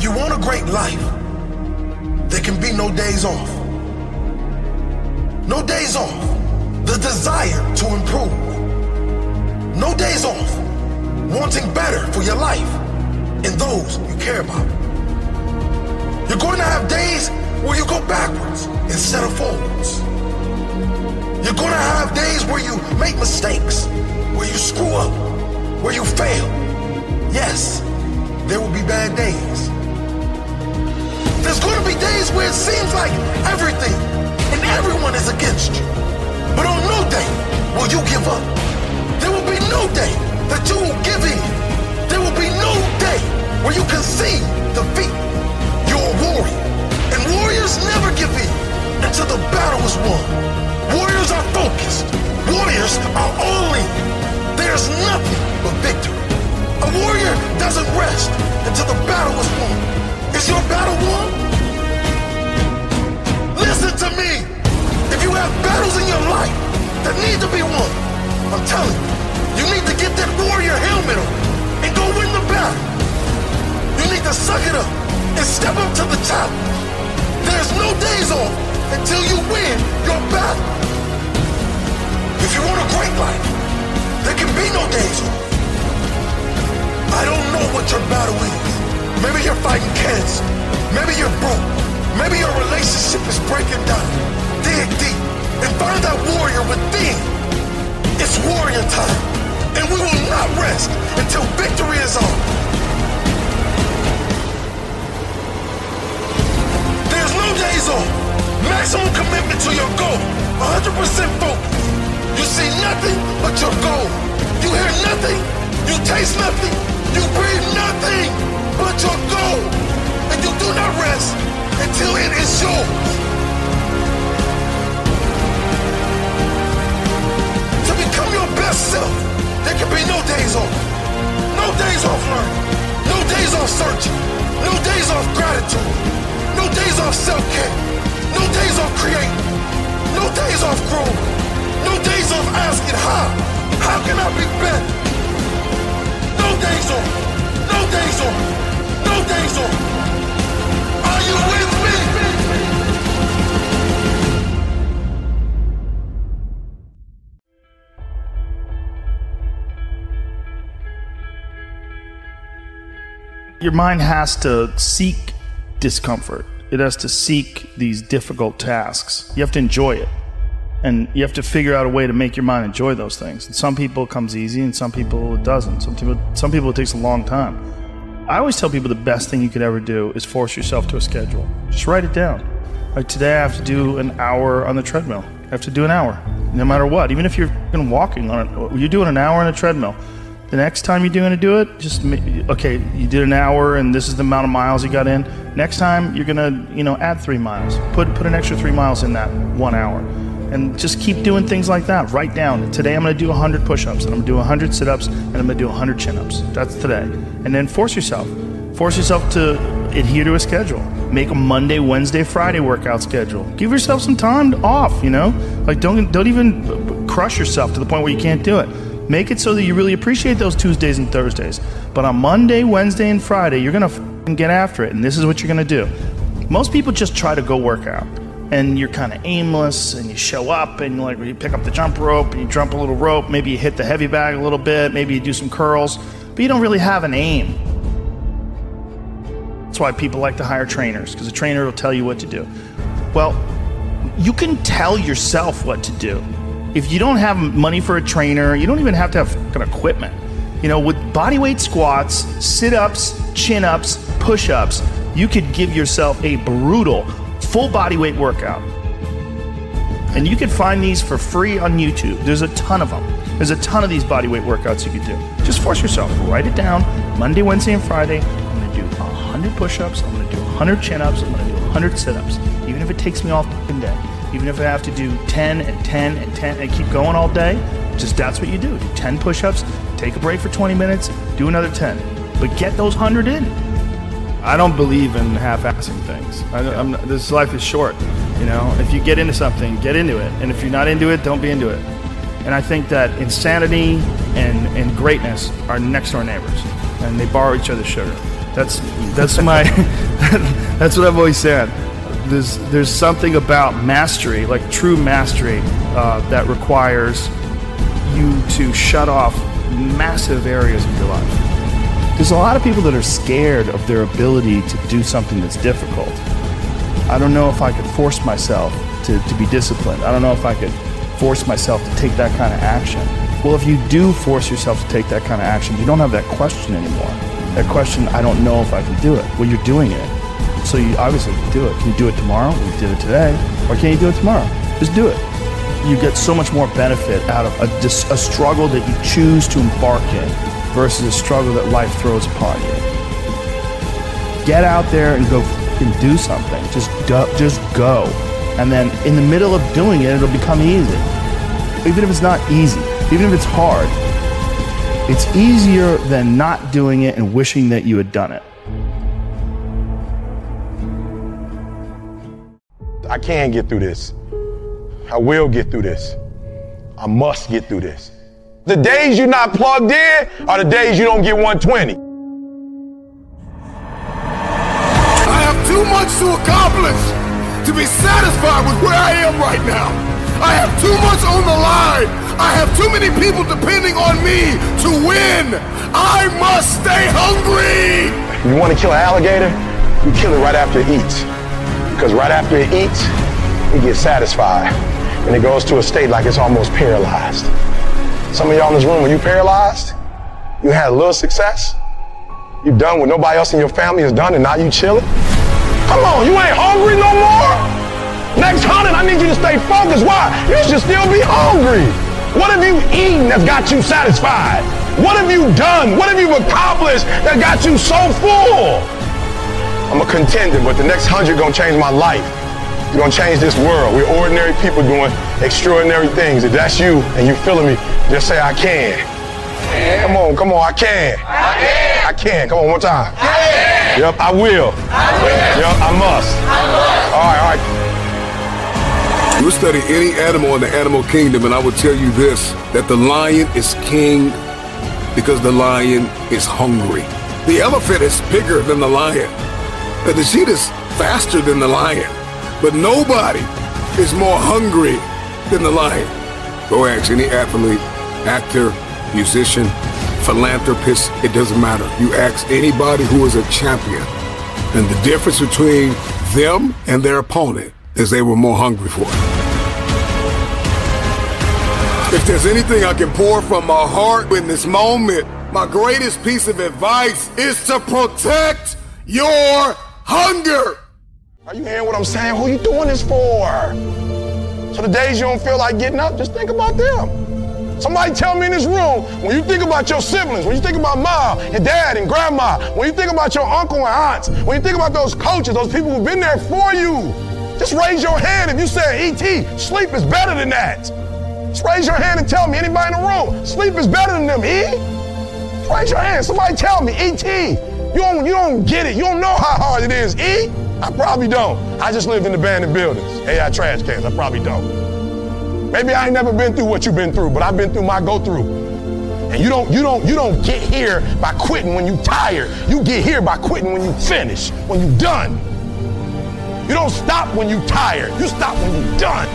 you want a great life, there can be no days off. No days off. The desire to improve. No days off. Wanting better for your life and those you care about. You're going to have days where you go backwards instead of forwards. You're going to have days where you make mistakes, where you screw up, where you fail. Yes, there will be bad days. There's going to be days where it seems like everything and everyone is against you. But on no day will you give up. There will be no day that you will give in. There will be no day where you concede defeat. You're a warrior, and warriors never give in until the battle is won. Warriors are focused. Warriors are all in. There's nothing but victory. A warrior doesn't rest until the battle is won. Is your battle won? Listen to me. If you have battles in your life that need to be won, I'm telling you, you need to get that warrior helmet on and go win the battle. You need to suck it up and step up to the challenge. There's no days off until you win your battle. If you want a great life, there can be no days off. I don't know what your battle is. Maybe you're fighting cancer. Maybe you're broke. Maybe your relationship is breaking down. Dig deep and find that warrior within. It's warrior time, and we will not rest until victory is on. There's no days off. Maximum commitment to your goal. 100% focus. You see nothing but your goal. You hear nothing. You taste nothing. You breathe nothing but your goal. And you do not rest until it is yours. To become your best self, there can be no days off. No days off learning. No days off searching. No days off gratitude. No days off self-care. No days off creating. No days off growing. No days off asking how. How can I be better? No days off. No days off. No days off. Are you with me? Your mind has to seek discomfort. It has to seek these difficult tasks. You have to enjoy it. And you have to figure out a way to make your mind enjoy those things. And some people it comes easy, and some people it doesn't. Some people it takes a long time. I always tell people the best thing you could ever do is force yourself to a schedule. Just write it down. Like today I have to do an hour on the treadmill. I have to do an hour, no matter what. Even if you're walking on it, you're doing an hour on a treadmill. The next time you're going to do it, just, okay, you did an hour and this is the amount of miles you got in. Next time you're going to, add 3 miles. Put an extra 3 miles in that 1 hour. And just keep doing things like that. Write down, today I'm going to do 100 push-ups, and I'm going to do 100 sit-ups, and I'm going to do 100 chin-ups. That's today. And then force yourself. Force yourself to adhere to a schedule. Make a Monday, Wednesday, Friday workout schedule. Give yourself some time off, Like don't even crush yourself to the point where you can't do it. Make it so that you really appreciate those Tuesdays and Thursdays. But on Monday, Wednesday, and Friday, you're going to get after it, and this is what you're going to do. Most people just try to go work out. And you're kind of aimless, and you show up, and you pick up the jump rope, and you jump a little rope, maybe you hit the heavy bag a little bit, maybe you do some curls, but you don't really have an aim. That's why people like to hire trainers, because a trainer will tell you what to do. Well, you can tell yourself what to do. If you don't have money for a trainer, you don't even have to have equipment. With bodyweight squats, sit-ups, chin-ups, push-ups, you could give yourself a brutal full body weight workout. And you can find these for free on YouTube. There's a ton of them. There's a ton of these body weight workouts you can do. Just force yourself. Write it down. Monday, Wednesday, and Friday, I'm going to do 100 push-ups. I'm going to do 100 chin-ups. I'm going to do 100 sit-ups. Even if it takes me all fucking day. Even if I have to do 10 and 10 and 10 and keep going all day, just that's what you do. Do 10 push-ups, take a break for 20 minutes, do another 10. But get those 100 in. I don't believe in half-assing things. This life is short. If you get into something, get into it. And if you're not into it, don't be into it. And I think that insanity and greatness are next door neighbors, and they borrow each other's sugar. That's my that's what I've always said. There's something about mastery, like true mastery, that requires you to shut off massive areas of your life. There's a lot of people that are scared of their ability to do something that's difficult. I don't know if I could force myself to be disciplined. I don't know if I could force myself to take that kind of action. Well, if you do force yourself to take that kind of action, you don't have that question anymore. That question, I don't know if I can do it. Well, you're doing it. So you obviously can do it. Can you do it tomorrow? Well, you did it today. Or can you do it tomorrow? Just do it. You get so much more benefit out of a struggle that you choose to embark in versus a struggle that life throws upon you. Get out there and go and do something. Just go. And then in the middle of doing it, it'll become easy. Even if it's not easy, even if it's hard, it's easier than not doing it and wishing that you had done it. I can get through this. I will get through this. I must get through this. The days you're not plugged in are the days you don't get 120. I have too much to accomplish to be satisfied with where I am right now. I have too much on the line. I have too many people depending on me to win. I must stay hungry. You want to kill an alligator? You kill it right after it eats. Because right after it eats, it gets satisfied. And it goes to a state like it's almost paralyzed. Some of y'all in this room, when you paralyzed, you had a little success. You done what nobody else in your family has done, and now you chilling. Come on, you ain't hungry no more? Next 100, I need you to stay focused. Why? You should still be hungry. What have you eaten that's got you satisfied? What have you done? What have you accomplished that got you so full? I'm a contender, but the next 100 gonna change my life. You're gonna change this world. We're ordinary people doing extraordinary things. If that's you and you feeling me, just say I can. Come on, I can. I can. Come on, one time. Yep, I will. Yep, I must. All right. You study any animal in the animal kingdom, and I will tell you this, that the lion is king because the lion is hungry. The elephant is bigger than the lion, and the cheetah is faster than the lion. But nobody is more hungry than the lion. Go ask any athlete, actor, musician, philanthropist, it doesn't matter. You ask anybody who is a champion, and the difference between them and their opponent is they were more hungry for it. If there's anything I can pour from my heart in this moment, my greatest piece of advice is to protect your hunger. Are you hearing what I'm saying? Who you doing this for? So the days you don't feel like getting up, just think about them. Somebody tell me in this room, when you think about your siblings, when you think about mom and dad and grandma, when you think about your uncle and aunts, when you think about those coaches, those people who've been there for you, just raise your hand if you say, E.T., sleep is better than that. Just raise your hand and tell me, anybody in the room, sleep is better than them, E? Just raise your hand, somebody tell me, E.T., you don't get it, you don't know how hard it is, E? I probably don't. I just lived in abandoned buildings, AI trash cans, I probably don't. Maybe I ain't never been through what you've been through, but I've been through my go-through. And you don't get here by quitting when you tired. You get here by quitting when you finish, when you done. You don't stop when you tired. You stop when you done.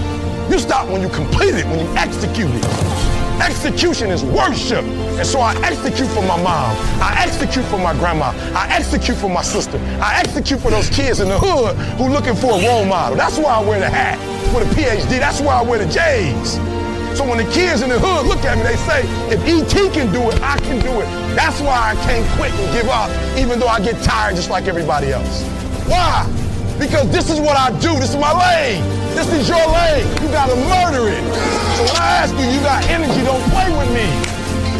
You stop when you complete it, when you execute it. Execution is worship. And so I execute for my mom. I execute for my grandma. I execute for my sister. I execute for those kids in the hood who looking for a role model. That's why I wear the hat with a PhD. That's why I wear the J's. So when the kids in the hood look at me, they say, if E.T. can do it, I can do it. That's why I can't quit and give up, even though I get tired just like everybody else. Why? Because this is what I do. This is my lane. This is your lane. You gotta murder it. So when I ask you, you got energy, don't play with me.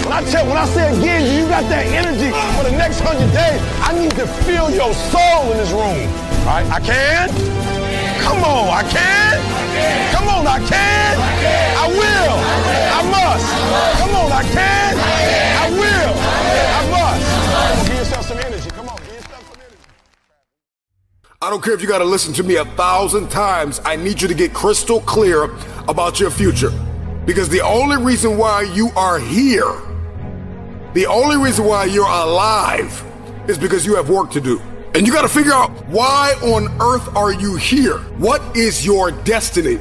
When I say again, you got that energy for the next 100 days, I need to feel your soul in this room. All right, I can? Come on, I can? Come on, I can? I will. I must. Come on, I can? I will. I must. Give yourself some energy. Come on, give yourself some energy. I don't care if you got to listen to me 1,000 times. I need you to get crystal clear about your future. Because the only reason why you are here, the only reason why you're alive, is because you have work to do. And you got to figure out, why on earth are you here? What is your destiny?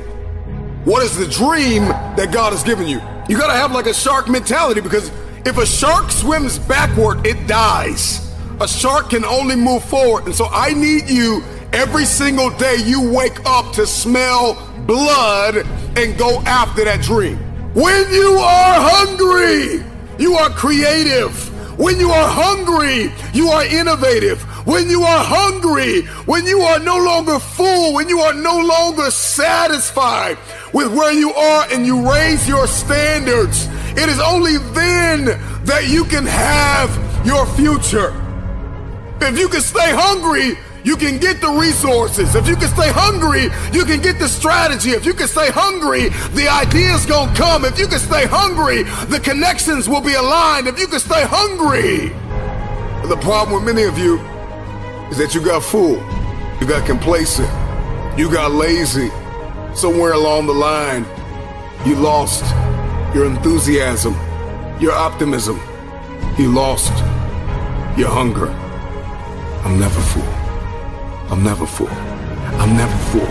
What is the dream that God has given you? You got to have like a shark mentality, because if a shark swims backward, it dies. A shark can only move forward. And so I need you every single day you wake up to smell blood and go after that dream. When you are hungry, you are creative. When you are hungry, you are innovative. When you are hungry, when you are no longer full, when you are no longer satisfied with where you are and you raise your standards, it is only then that you can have your future. If you can stay hungry, you can get the resources. If you can stay hungry, you can get the strategy. If you can stay hungry, the ideas gonna come. If you can stay hungry, the connections will be aligned. If you can stay hungry. The problem with many of you is that you got full, you got complacent, you got lazy. Somewhere along the line, you lost your enthusiasm, your optimism. You lost your hunger. I'm never full. I'm never full. I'm never full.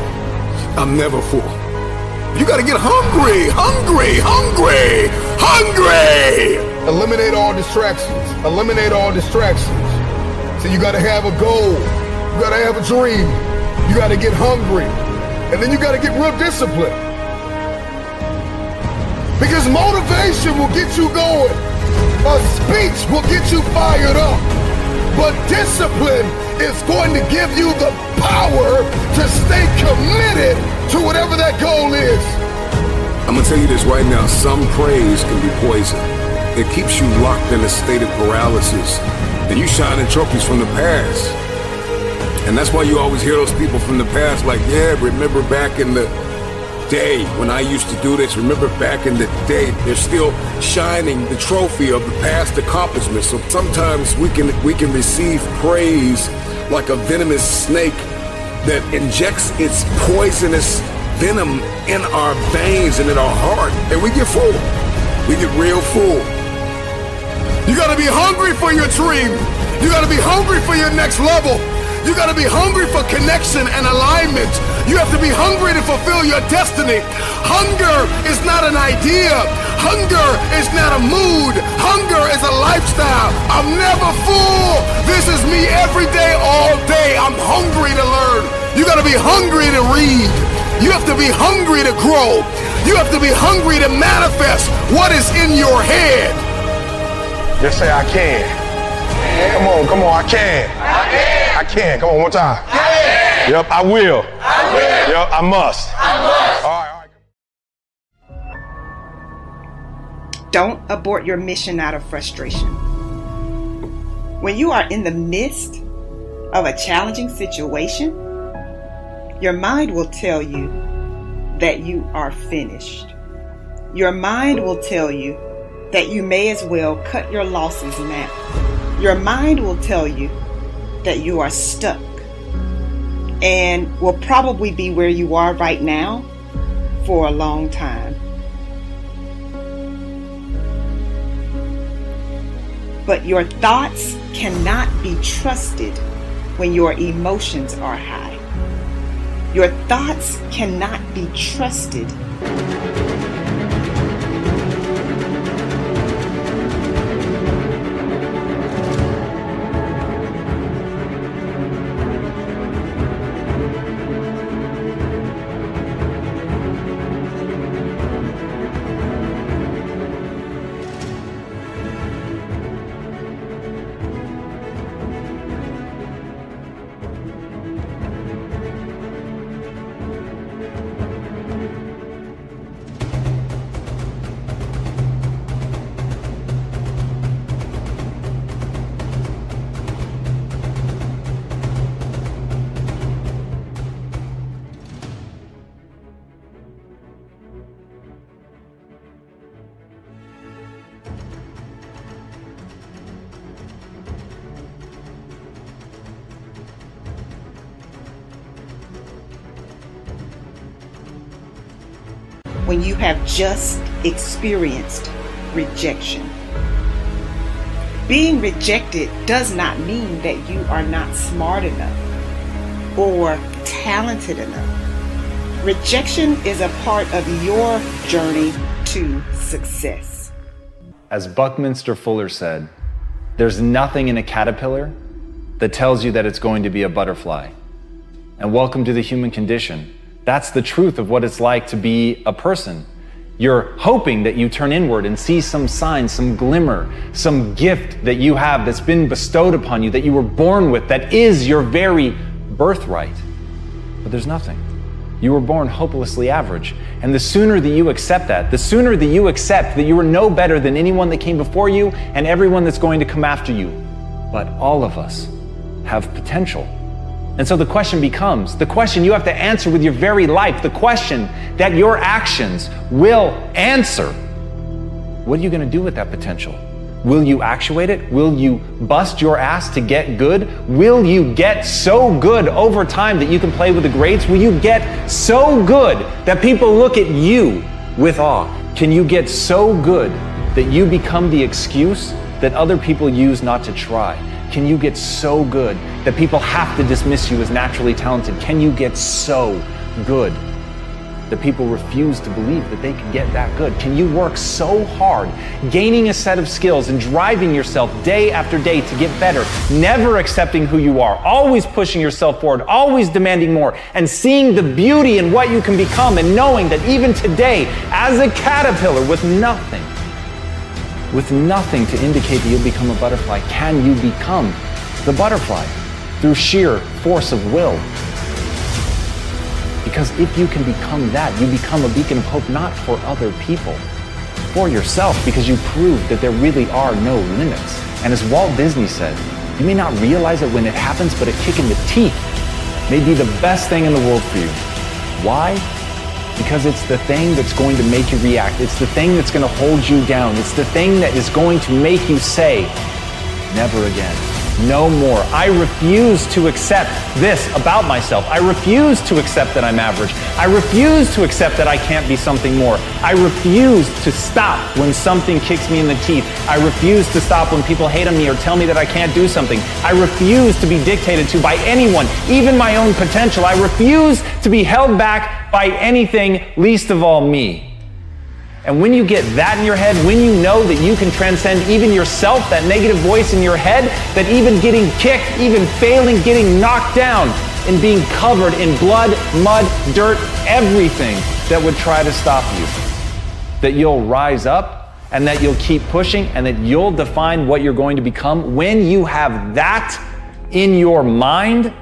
I'm never full. You gotta get hungry, hungry, hungry, hungry! Eliminate all distractions. Eliminate all distractions. So you gotta have a goal. You gotta have a dream. You gotta get hungry. And then you gotta get real disciplined. Because motivation will get you going. A speech will get you fired up. But discipline is going to give you the power to stay committed to whatever that goal is. I'm gonna tell you this right now, some praise can be poison. It keeps you locked in a state of paralysis, and you shining trophies from the past. And that's why you always hear those people from the past like, yeah, remember back in the day when I used to do this, remember back in the day. They're still shining the trophy of the past accomplishments. So sometimes we can receive praise like a venomous snake that injects its poisonous venom in our veins and in our heart, and we get full. We get real full. You gotta be hungry for your dream. You gotta be hungry for your next level. You gotta be hungry for connection and alignment. You have to be hungry to fulfill your destiny. Hunger is not an idea. Hunger is not a mood. Hunger is a lifestyle. I'm never full. This is me every day, all day. I'm hungry to learn. You gotta be hungry to read. You have to be hungry to grow. You have to be hungry to manifest what is in your head. Just say, I can. Come on, I can. I can. Come on, one time. Yep, I will. Yep, I must. All right. Don't abort your mission out of frustration. When you are in the midst of a challenging situation, your mind will tell you that you are finished. Your mind will tell you that you may as well cut your losses now. Your mind will tell you that you are stuck and will probably be where you are right now for a long time. But your thoughts cannot be trusted when your emotions are high. Your thoughts cannot be trusted. When you have just experienced rejection. Being rejected does not mean that you are not smart enough or talented enough. Rejection is a part of your journey to success. As Buckminster Fuller said, there's nothing in a caterpillar that tells you that it's going to be a butterfly. And welcome to the human condition. That's the truth of what it's like to be a person. You're hoping that you turn inward and see some sign, some glimmer, some gift that you have that's been bestowed upon you, that you were born with, that is your very birthright. But there's nothing. You were born hopelessly average. And the sooner that you accept that, the sooner that you accept that you are no better than anyone that came before you and everyone that's going to come after you. But all of us have potential. And so the question becomes, the question you have to answer with your very life, the question that your actions will answer. What are you going to do with that potential? Will you actuate it? Will you bust your ass to get good? Will you get so good over time that you can play with the greats? Will you get so good that people look at you with awe? Can you get so good that you become the excuse that other people use not to try? Can you get so good that people have to dismiss you as naturally talented? Can you get so good that people refuse to believe that they can get that good? Can you work so hard, gaining a set of skills and driving yourself day after day to get better, never accepting who you are, always pushing yourself forward, always demanding more, and seeing the beauty in what you can become, and knowing that even today, as a caterpillar with nothing to indicate that you'll become a butterfly, can you become the butterfly through sheer force of will? Because if you can become that, you become a beacon of hope, not for other people, for yourself, because you prove that there really are no limits. And as Walt Disney said, you may not realize it when it happens, but a kick in the teeth may be the best thing in the world for you. Why? Because it's the thing that's going to make you react. It's the thing that's going to hold you down. It's the thing that is going to make you say, never again. No more. I refuse to accept this about myself. I refuse to accept that I'm average. I refuse to accept that I can't be something more. I refuse to stop when something kicks me in the teeth. I refuse to stop when people hate on me or tell me that I can't do something. I refuse to be dictated to by anyone, even my own potential. I refuse to be held back by anything, least of all me. And when you get that in your head, when you know that you can transcend even yourself, that negative voice in your head, that even getting kicked, even failing, getting knocked down, and being covered in blood, mud, dirt, everything that would try to stop you, that you'll rise up and that you'll keep pushing and that you'll define what you're going to become. When you have that in your mind,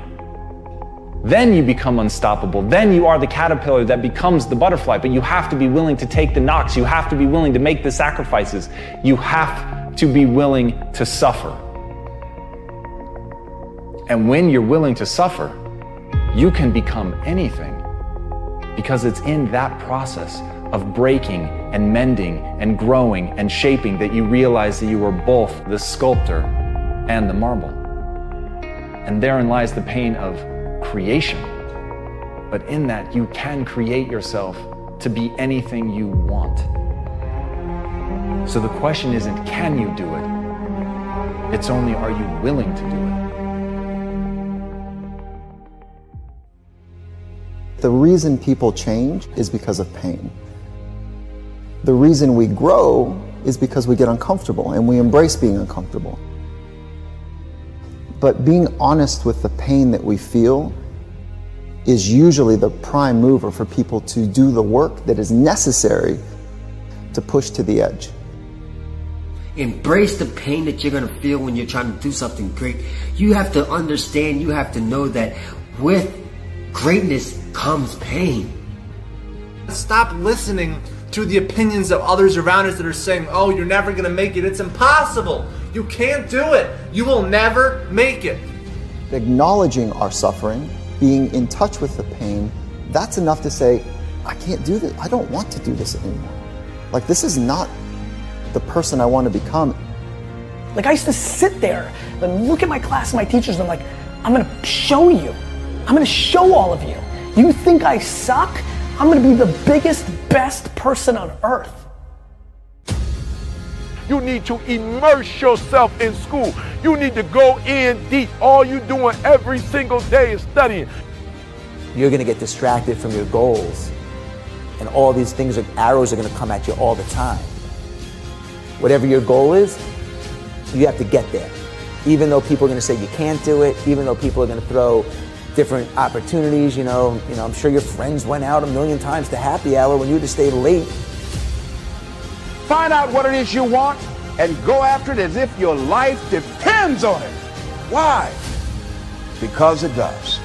then you become unstoppable. Then you are the caterpillar that becomes the butterfly. But you have to be willing to take the knocks. You have to be willing to make the sacrifices. You have to be willing to suffer. And when you're willing to suffer, you can become anything, because it's in that process of breaking and mending and growing and shaping that you realize that you are both the sculptor and the marble. And therein lies the pain of creation. But in that, you can create yourself to be anything you want. So the question isn't, can you do it? It's only, are you willing to do it? The reason people change is because of pain. The reason we grow is because we get uncomfortable and we embrace being uncomfortable. But being honest with the pain that we feel is usually the prime mover for people to do the work that is necessary to push to the edge. Embrace the pain that you're going to feel when you're trying to do something great. You have to understand, you have to know that with greatness comes pain. Stop listening to the opinions of others around us that are saying, oh, you're never going to make it. It's impossible. You can't do it. You will never make it. Acknowledging our suffering, being in touch with the pain, that's enough to say, I can't do this. I don't want to do this anymore. Like, this is not the person I want to become. Like, I used to sit there and look at my class and my teachers and I'm like, I'm going to show you. I'm going to show all of you. You think I suck? I'm going to be the biggest, best person on earth. You need to immerse yourself in school. You need to go in deep. All you doing every single day is studying. You're going to get distracted from your goals. And all these things, arrows are going to come at you all the time. Whatever your goal is, you have to get there. Even though people are going to say you can't do it, even though people are going to throw different opportunities, you know, I'm sure your friends went out a million times to happy hour when you had to stay late. Find out what it is you want and go after it as if your life depends on it. Why? Because it does.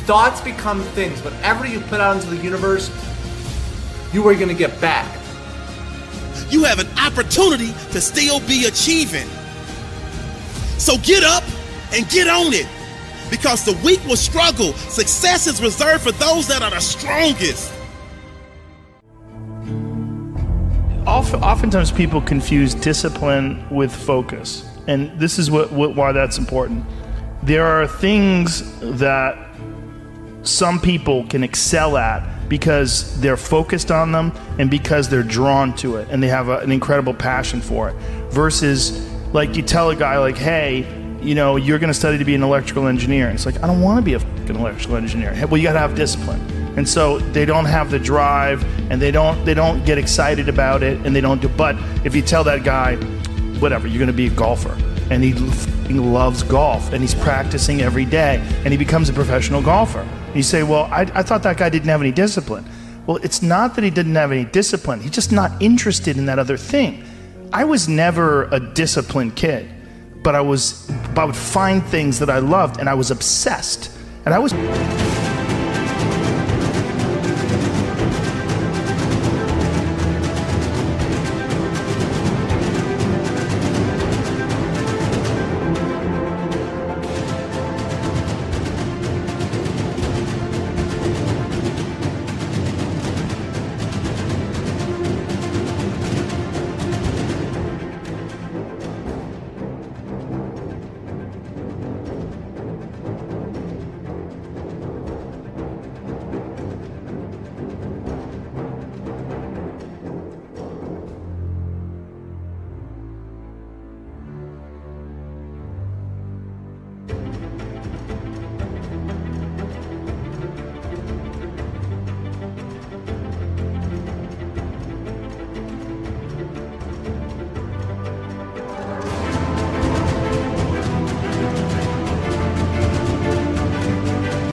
Thoughts become things. Whatever you put out into the universe, you are going to get back. You have an opportunity to still be achieving. So get up and get on it. Because the weak will struggle. Success is reserved for those that are the strongest. Oftentimes people confuse discipline with focus. And this is why that's important. There are things that some people can excel at because they're focused on them and because they're drawn to it and they have an incredible passion for it. Versus, like, you tell a guy, like, hey, you know, you're going to study to be an electrical engineer. And it's like, I don't want to be a fucking electrical engineer. Well, you got to have discipline. And so they don't have the drive and they don't get excited about it and they don't do. But if you tell that guy, whatever, you're going to be a golfer, and he loves golf and he's practicing every day and he becomes a professional golfer. And you say, well, I thought that guy didn't have any discipline. Well, it's not that he didn't have any discipline. He's just not interested in that other thing. I was never a disciplined kid, but I would find things that I loved and I was obsessed. And I was...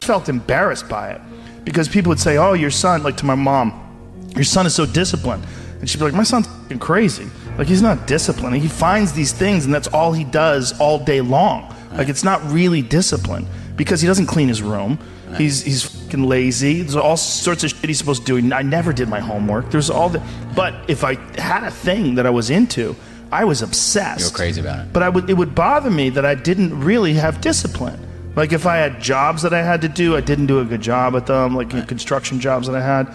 felt embarrassed by it because people would say, oh, your son, like to my mom, your son is so disciplined. And she'd be like, my son's f***ing crazy. Like, he's not disciplined. He finds these things and that's all he does all day long. Like, it's not really discipline because he doesn't clean his room. He's fucking lazy. There's all sorts of shit he's supposed to do. I never did my homework. There's all the, but if I had a thing that I was into, I was obsessed. You were crazy about it. But it would bother me that I didn't really have discipline. Like, if I had jobs that I had to do, I didn't do a good job at them, like construction jobs that I had.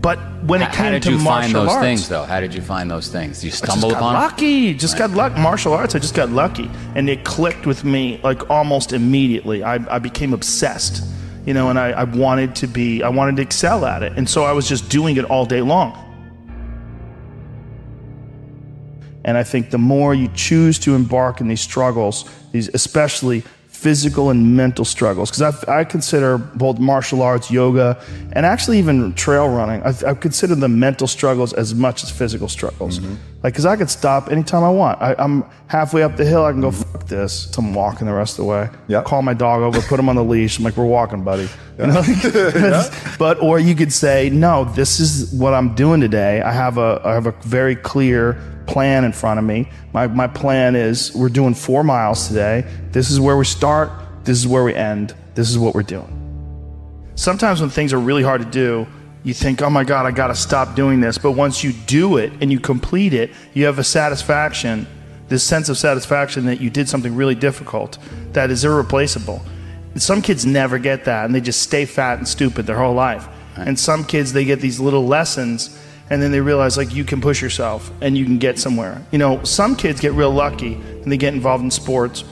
But when it came to martial arts... How did you find those things, though? How did you find those things? You stumbled upon them? Just got lucky. Martial arts, I just got lucky. And it clicked with me, like, almost immediately. I became obsessed, you know, and I wanted to excel at it. And so I was just doing it all day long. And I think the more you choose to embark in these struggles, these especially physical and mental struggles, because I consider both martial arts, yoga, and actually even trail running, I consider the mental struggles as much as physical struggles. Like, because I could stop anytime I want. I'm halfway up the hill, I can go, fuck this, so I'm walking the rest of the way. Call my dog over, put him on the leash, I'm like, we're walking, buddy. You know? But, or you could say, no, this is what I'm doing today. I have a very clear plan in front of me. My plan is, we're doing 4 miles today. This is where we start. This is where we end. This is what we're doing. Sometimes when things are really hard to do, you think, oh my God, I got to stop doing this. But once you do it and you complete it, you have a satisfaction, this sense of satisfaction that you did something really difficult that is irreplaceable. And some kids never get that, and they just stay fat and stupid their whole life. And some kids, they get these little lessons, and then they realize, like, you can push yourself and you can get somewhere. You know, some kids get real lucky and they get involved in sports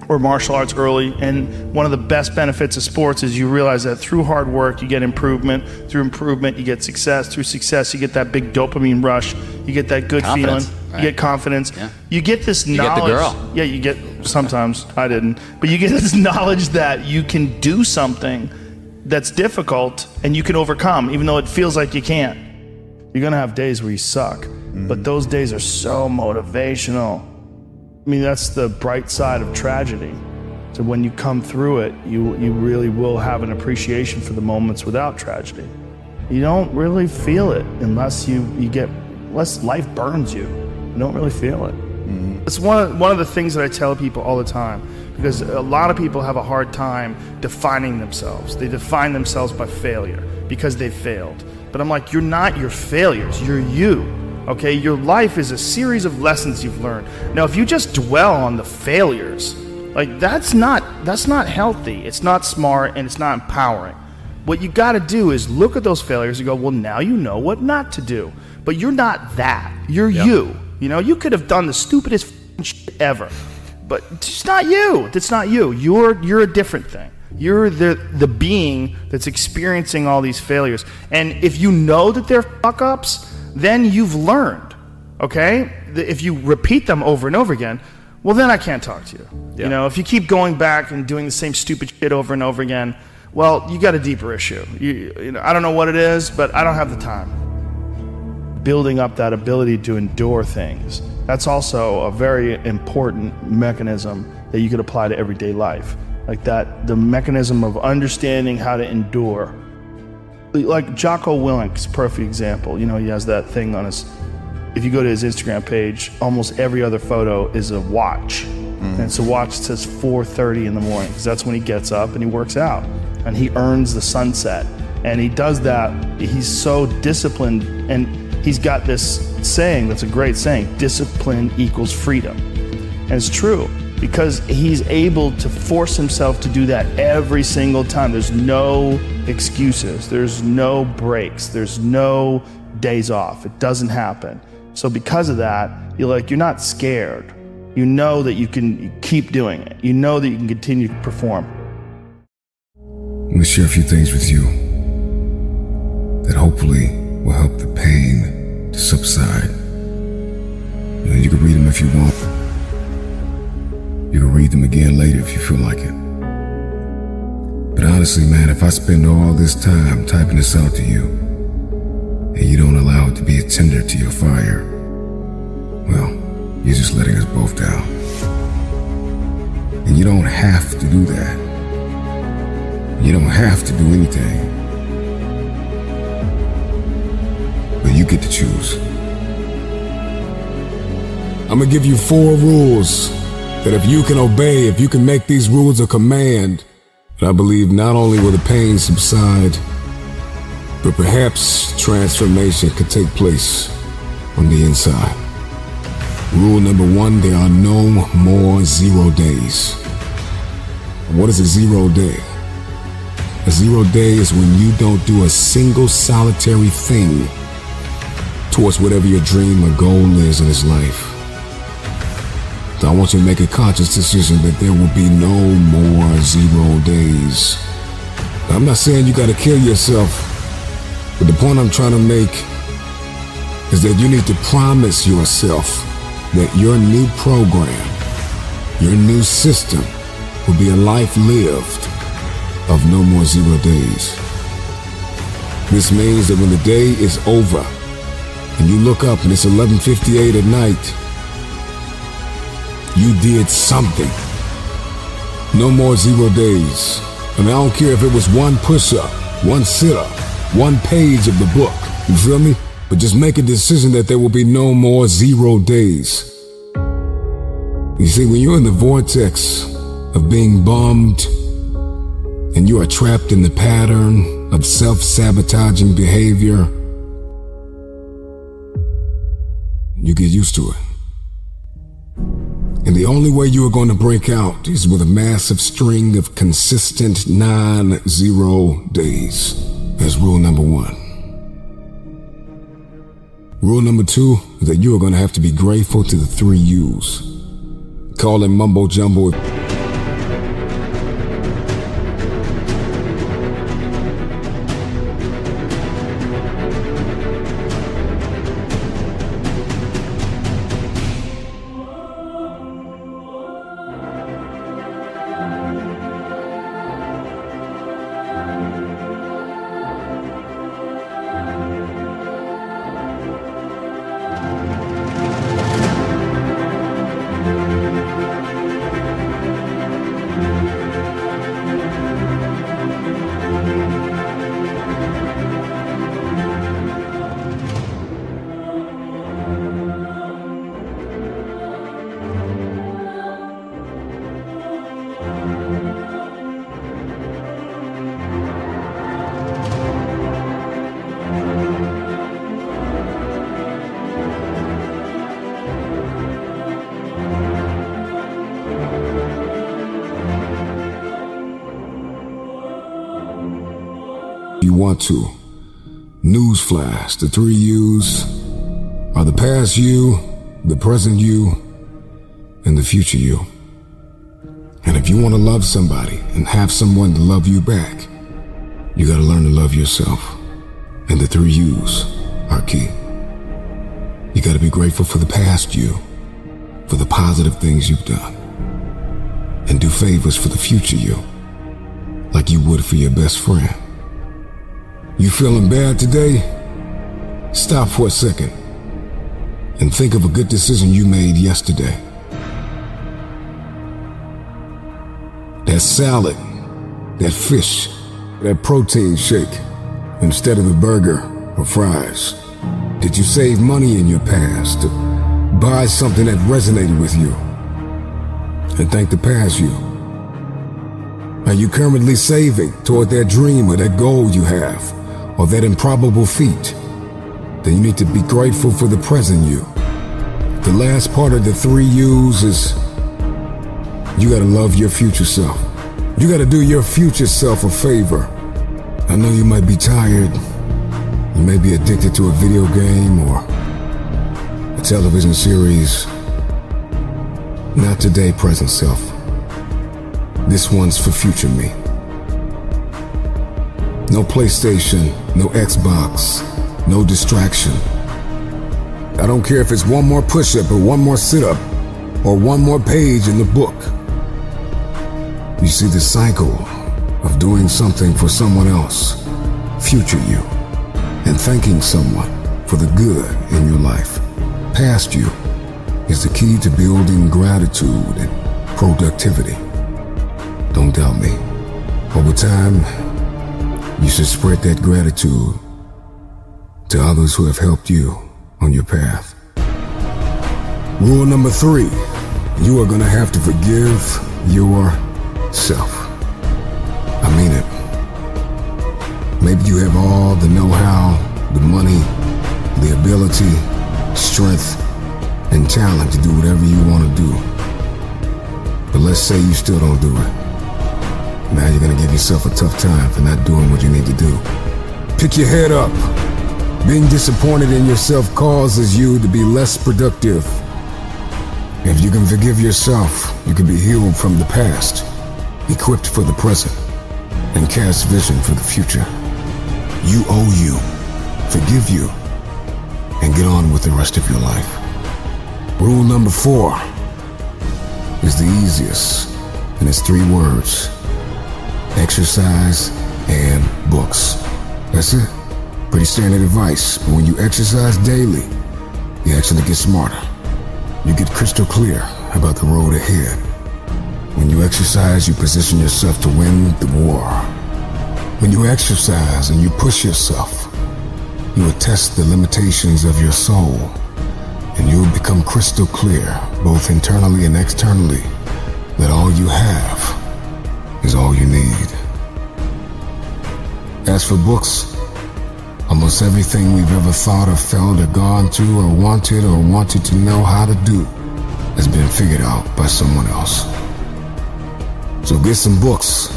or martial arts early, and one of the best benefits of sports is you realize that through hard work you get improvement, through improvement you get success, through success you get that big dopamine rush, you get that good feeling, right? You get confidence, you get this knowledge. You get the girl. Yeah, you get, sometimes, I didn't, but you get this knowledge that you can do something that's difficult and you can overcome, even though it feels like you can't. You're gonna have days where you suck, but those days are so motivational. I mean, that's the bright side of tragedy. So when you come through it, you really will have an appreciation for the moments without tragedy. You don't really feel it unless unless life burns you. You don't really feel it. It's one of the things that I tell people all the time, because a lot of people have a hard time defining themselves. They define themselves by failure because they failed. But I'm like, you're not your failures, you're you. Okay, your life is a series of lessons you've learned. Now, if you just dwell on the failures, like that's not healthy. It's not smart and it's not empowering. What you got to do is look at those failures and go, well, now you know what not to do. But you're not that. You're you. You know, you could have done the stupidest shit ever, but it's not you. That's not you. You're a different thing. You're the being that's experiencing all these failures. And if you know that they're fuck-ups, then you've learned, okay? If you repeat them over and over again, well, then I can't talk to you. You know, if you keep going back and doing the same stupid shit over and over again, well, you got a deeper issue. You know, I don't know what it is, but I don't have the time. Building up that ability to endure things, that's also a very important mechanism that you could apply to everyday life. Like that, the mechanism of understanding how to endure. Like Jocko Willink's perfect example. You know, he has that thing on his, if you go to his Instagram page, almost every other photo is a watch. And it's a watch that says 4:30 in the morning, because that's when he gets up and he works out. And he earns the sunset. And he does that, he's so disciplined, and he's got this saying that's a great saying, discipline equals freedom. And it's true, because he's able to force himself to do that every single time. There's no excuses, there's no breaks, there's no days off. It doesn't happen. So because of that, you're not scared. You know that you can keep doing it. You know that you can continue to perform. I'm going to share a few things with you that hopefully will help the pain to subside. And you can read them if you want. You can read them again later if you feel like it. But honestly, man, if I spend all this time typing this out to you, and you don't allow it to be a tinder to your fire, well, you're just letting us both down. And you don't have to do that. You don't have to do anything. But you get to choose. I'm gonna give you 4 rules that if you can obey, if you can make these rules a command, I believe not only will the pain subside, but perhaps transformation could take place on the inside. Rule number 1, there are no more 0 days. What is a 0 day? A 0 day is when you don't do a single solitary thing towards whatever your dream or goal is in this life. So I want you to make a conscious decision that there will be no more 0 days. Now, I'm not saying you gotta kill yourself, but the point I'm trying to make is that you need to promise yourself that your new program, your new system, will be a life lived of no more 0 days. This means that when the day is over and you look up and it's 11:58 at night, you did something. No more 0 days. I mean, I don't care if it was 1 push-up, 1 sit-up, 1 page of the book. You feel me? But just make a decision that there will be no more 0 days. You see, when you're in the vortex of being bummed and you are trapped in the pattern of self-sabotaging behavior, you get used to it. And the only way you are going to break out is with a massive string of consistent non-0 days. That's rule number 1. Rule number 2 is that you are going to have to be grateful to the 3 U's. Call it mumbo jumbo. want to. Newsflash, the 3 U's are the past you, the present you, and the future you. And if you want to love somebody and have someone to love you back, you gotta learn to love yourself. And the 3 U's are key. You gotta be grateful for the past you, for the positive things you've done, and do favors for the future you, like you would for your best friend. You feeling bad today? Stop for a second and think of a good decision you made yesterday. That salad, that fish, that protein shake, instead of the burger or fries. Did you save money in your past to buy something that resonated with you? And thank the past you. Are you currently saving toward that dream or that goal you have, or that improbable feat? Then you need to be grateful for the present you. The last part of the 3 U's is you gotta love your future self. You gotta do your future self a favor. I know you might be tired. You may be addicted to a video game or a television series. Not today, present self. This one's for future me. No PlayStation, no Xbox, no distraction. I don't care if it's one more push-up or one more sit-up or one more page in the book. You see the cycle of doing something for someone else, future you, and thanking someone for the good in your life, past you, is the key to building gratitude and productivity. Don't doubt me. Over time, you should spread that gratitude to others who have helped you on your path. Rule number 3, you are going to have to forgive yourself. I mean it. Maybe you have all the know-how, the money, the ability, strength, and talent to do whatever you want to do. But let's say you still don't do it. Now you're going to give yourself a tough time for not doing what you need to do. Pick your head up. Being disappointed in yourself causes you to be less productive. If you can forgive yourself, you can be healed from the past, equipped for the present, and cast vision for the future. You owe you. Forgive you, and get on with the rest of your life. Rule number 4 is the easiest, and it's 3 words. Exercise and books. That's it. Pretty standard advice, but when you exercise daily, you actually get smarter. You get crystal clear about the road ahead. When you exercise, you position yourself to win the war. When you exercise and you push yourself, you attest the limitations of your soul, and you will become crystal clear, both internally and externally, that all you have is all you need. As for books, almost everything we've ever thought or felt or gone through or wanted to know how to do has been figured out by someone else. So get some books.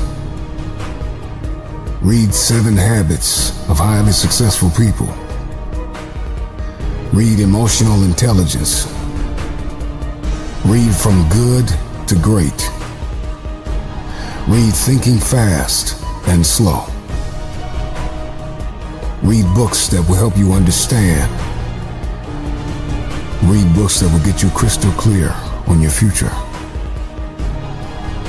Read 7 Habits of Highly Successful People. Read Emotional Intelligence. Read From Good to Great. Read Thinking Fast and Slow. Read books that will help you understand. Read books that will get you crystal clear on your future.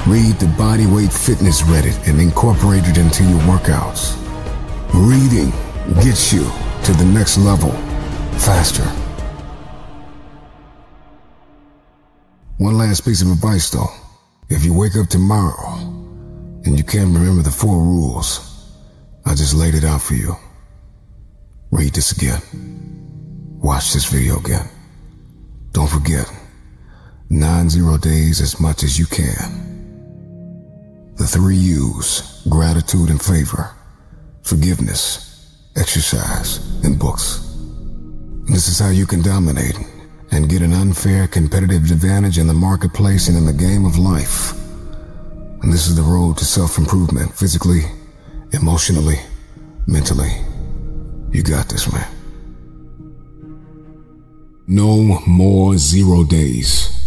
Read the Bodyweight Fitness Reddit and incorporate it into your workouts. Reading gets you to the next level faster. One last piece of advice though. If you wake up tomorrow and you can't remember the 4 rules, I just laid it out for you. Read this again. Watch this video again. Don't forget, 90 days as much as you can. The 3 U's, gratitude and favor, forgiveness, exercise, and books. This is how you can dominate and get an unfair competitive advantage in the marketplace and in the game of life. And this is the road to self-improvement, physically, emotionally, Mentally, you got this, man. No more 0 days.